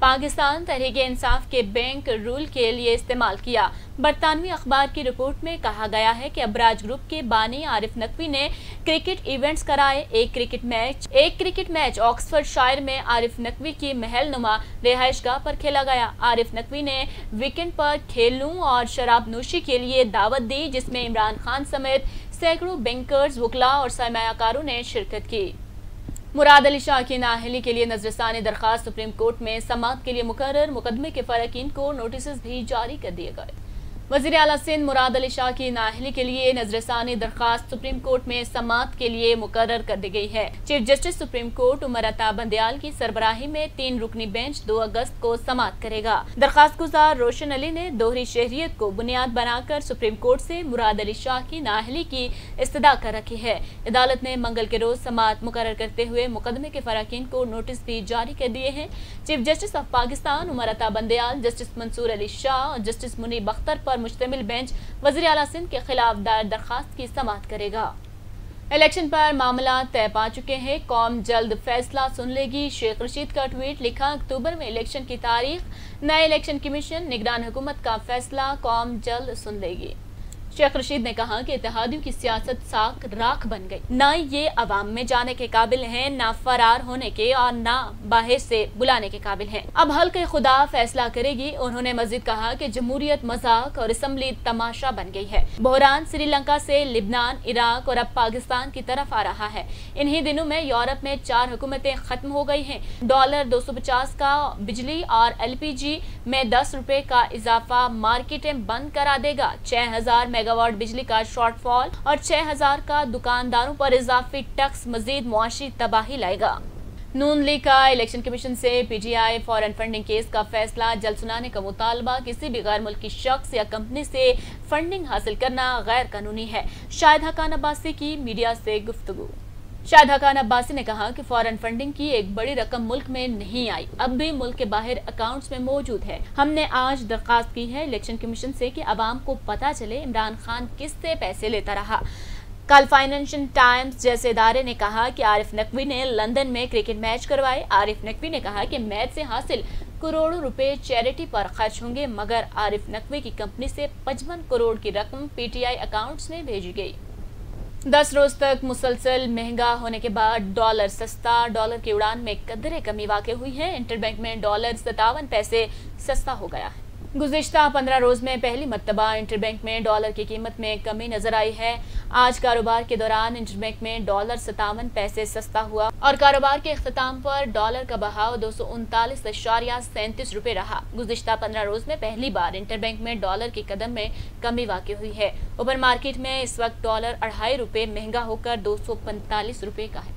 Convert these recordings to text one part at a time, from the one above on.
پاکستان تحریک انصاف کے bank role کے لیے استعمال کیا۔ برطانوی اخبار کی رپورٹ میں کہا گیا ہے کہ ابراج گروپ کے بانی عارف نقوی نے کرکٹ ایونٹس کرائے۔ ایک کرکٹ میچ آکسفورڈ شائر میں عارف نقوی کی محل نما رہائش گاہ پر کھیلا گیا۔ عارف نقوی نے ویکنڈ پر کھیلوں اور شراب نوشی کے لیے دعوت دی، جس میں عمران خان سمیت سینکڑوں بینکرز، وکلاء اور سرمایہ کاروں نے شرکت کی۔ مراد علی شاہ کی نااہلی کے لیے نظر ثانی درخواست سپریم کورٹ میں سماعت کے لیے مقرر۔ مقدمے کے فریقین کو نوٹسز بھی جاری کر دیے گئے۔ وزیر اعلیٰ سندھ مراد علی شاہ کی نااہلی کے لیے نظر ثانی درخواست سپریم کورٹ میں سماعت کے لیے مقرر کر دی گئی ہے۔ Chief justice supreme court Umar Ata Bandial کی سربراہی میں 3 رکنی بینچ 2 اگست کو سماعت کرے گا۔ درخواست گزار روشن علی نے دوہری شہریت کو بنیاد بنا کر سپریم کورٹ سے مراد علی شاہ کی نااہلی کی استدعا کر رکھی ہے۔ عدالت نے منگل کے روز سماعت مقرر کرتے ہوئے مقدمے کے فریقین کو نوٹس بھی جاری کر دیے ہیں۔ Chief justice of Pakistan Umar Ata Bandial, justice منصور علی شاہ اور جسٹس منیب اختر پر مشتمل بینچ وزیر اعلیٰ سندھ کے خلاف دائر درخواست کی سماعت کرے گا۔ الیکشن پر معاملات طے پا چکے ہیں، قوم جلد فیصلہ سن لے گی۔ شیخ رشید کا ٹویٹ، لکھا اکتوبر میں الیکشن کی تاریخ، نئے الیکشن کمیشن، نگران حکومت کا فیصلہ قوم جلد سن لے گی۔ شیخ رشید نے کہا کہ اتحادیوں کی سیاست ساکھ راکھ بن گئی، نہ یہ عوام میں جانے کے قابل ہیں، نہ فرار ہونے کے اور نہ باہر سے بلانے کے قابل ہیں۔ اب حلقہ خدا فیصلہ کرے گی۔ انہوں نے مزید کہا کہ جمہوریت مذاق اور اسمبلی تماشا بن گئی ہے۔ بحران سری لنکا سے لبنان، عراق اور اب پاکستان کی طرف آ رہا ہے۔ انہی دنوں میں یورپ میں 4 حکومتیں ختم ہو گئی ہیں۔ $250 کا بجلی اور LPG میں 10 روپے کا اضافہ مارکیٹیں بند کرا دے گا۔ 6000 میگا واٹ بجلی کا شارٹ فال اور 6000 کا دکانداروں پر اضافی ٹیکس مزید معاشی تباہی لائے گا۔ نون لیگ کا الیکشن کمیشن سے PTI فارن فنڈنگ کیس کا فیصلہ جلد سنانے کا مطالبہ، کسی بھی غیر ملکی شخص یا کمپنی سے فنڈنگ حاصل کرنا غیر قانونی ہے۔ شاہد حقان عباسی کی میڈیا سے گفتگو۔ شاہد حقان عباسی نے کہا کہ فارن فنڈنگ کی ایک بڑی رقم ملک میں نہیں آئی، اب بھی ملک کے باہر اکاؤنٹس میں موجود ہے۔ ہم نے آج درخواست کی ہے الیکشن کمیشن سے کہ عوام کو پتہ چلے عمران خان کس سے پیسے لیتا رہا۔ کل فائنینشل ٹائمز جیسے ادارے نے کہا کہ عارف نقوی نے لندن میں کرکٹ میچ کروائے۔ عارف نقوی نے کہا کہ میچ سے حاصل کروڑوں روپے چیریٹی پر خرچ ہوں گے، مگر عارف نقوی کی کمپنی سے 55 کروڑ کی رقم PTI اکاؤنٹس میں بھیجی گئی۔ 10 روز تک مسلسل مہنگا ہونے کے بعد ڈالر سستا، ڈالر کی اڑان میں قدرے کمی واقع ہوئی ہے۔ انٹر بینک میں ڈالر 57 پیسے سستا ہو گیا ہے۔ گزشتہ 15 روز میں پہلی مرتبہ انٹر بینک میں ڈالر کی قیمت میں کمی نظر آئی ہے۔ آج کاروبار کے دوران انٹر بینک میں ڈالر 57 پیسے سستا ہوا اور کاروبار کے اختتام پر ڈالر کا بہاؤ 239.37 روپے رہا۔ گزشتہ 15 روز میں پہلی بار انٹر بینک میں ڈالر کی قدر میں کمی واقع ہوئی ہے۔ اوپن مارکیٹ میں اس وقت ڈالر 2.5 روپے مہنگا ہو کر 245 روپے کا ہے۔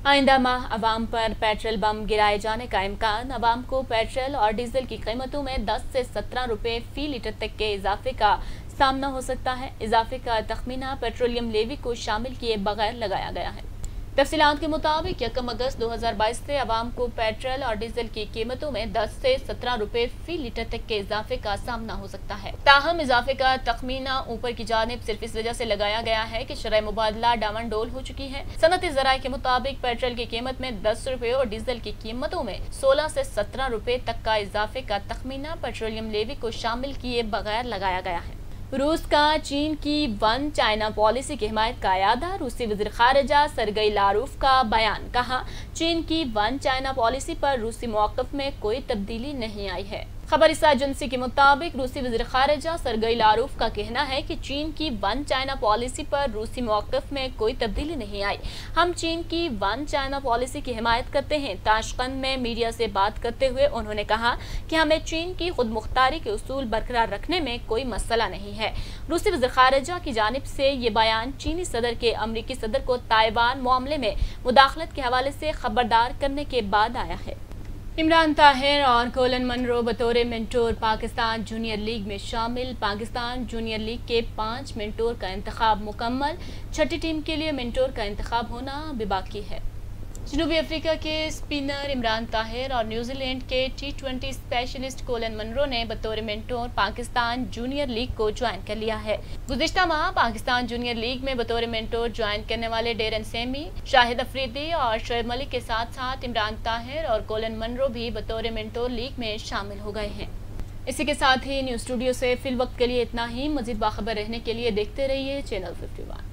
آئندہ ماہ عوام پر پیٹرول بم گرائے جانے کا امکان۔ عوام کو پیٹرول اور ڈیزل کی قیمتوں میں 10 سے 17 روپے فی لیٹر تک کے اضافے کا سامنا ہو سکتا ہے۔ اضافے کا تخمینہ پیٹرولیم لیوی کو شامل کیے بغیر لگایا گیا ہے۔ تفصیلات کے مطابق 1 اگست 2022 سے عوام کو پیٹرول اور ڈیزل کی قیمتوں میں 10 سے 17 روپے فی لیٹر تک کے اضافے کا سامنا ہو سکتا ہے۔ تاہم اضافے کا تخمینہ اوپر کی جانب صرف اس وجہ سے لگایا گیا ہے کہ شرح مبادلہ ڈاون ڈول ہو چکی ہے۔ صنعتی ذرائع کے مطابق پیٹرول کی قیمت میں 10 روپے اور ڈیزل کی قیمتوں میں 16 سے 17 روپے تک کا اضافے کا تخمینہ پیٹرولیم لیوی کو شامل کیے بغیر لگایا گیا ہے۔ روس کا چین کی ون چائنا پالیسی کی حمایت کا اعادہ۔ روسی وزیر خارجہ سرگئی لاروف کا بیان، کہا چین کی ون چائنا پالیسی پر روسی موقف میں کوئی تبدیلی نہیں آئی ہے۔ خبر رساں ایجنسی کے مطابق روسی وزیر خارجہ سرگئی لاروف کا کہنا ہے کہ چین کی ون چائنا پالیسی پر روسی موقف میں کوئی تبدیلی نہیں آئی۔ ہم چین کی ون چائنا پالیسی کی حمایت کرتے ہیں۔ تاشقند میں میڈیا سے بات کرتے ہوئے انہوں نے کہا کہ ہمیں چین کی خود مختاری کے اصول برقرار رکھنے میں کوئی مسئلہ نہیں ہے۔ روسی وزیر خارجہ کی جانب سے یہ بیان چینی صدر کے امریکی صدر کو تائیوان معاملے میں مداخلت کے حوالے سے خبردار کرنے کے بعد آیا ہے۔ عمران طاہر اور کولن منرو بطور منٹور پاکستان جونیئر لیگ میں شامل۔ پاکستان جونیئر لیگ کے 5 منٹور کا انتخاب مکمل، چھٹی ٹیم کے لیے منٹور کا انتخاب ہونا ابھی باقی ہے۔ جنوبی افریقہ کے اسپنر عمران طاہر اور نیوزی لینڈ کے T20 اسپیشلسٹ کولن منرو نے بطور مینٹور پاکستان جونیئر لیگ کو جوائن کر لیا ہے۔ گزشتہ ماہ پاکستان جونیئر لیگ میں بطور مینٹور جوائن کرنے والے ڈیرن سیمی، شاہد افریدی اور شعیب ملک کے ساتھ ساتھ عمران طاہر اور کولن منرو بھی بطور مینٹور لیگ میں شامل ہو گئے ہیں۔ اسی کے ساتھ ہی نیوز اسٹوڈیو سے فی الوقت کے لیے اتنا ہی۔ مزید باخبر رہنے کے لیے دیکھتے رہیے چینل 51۔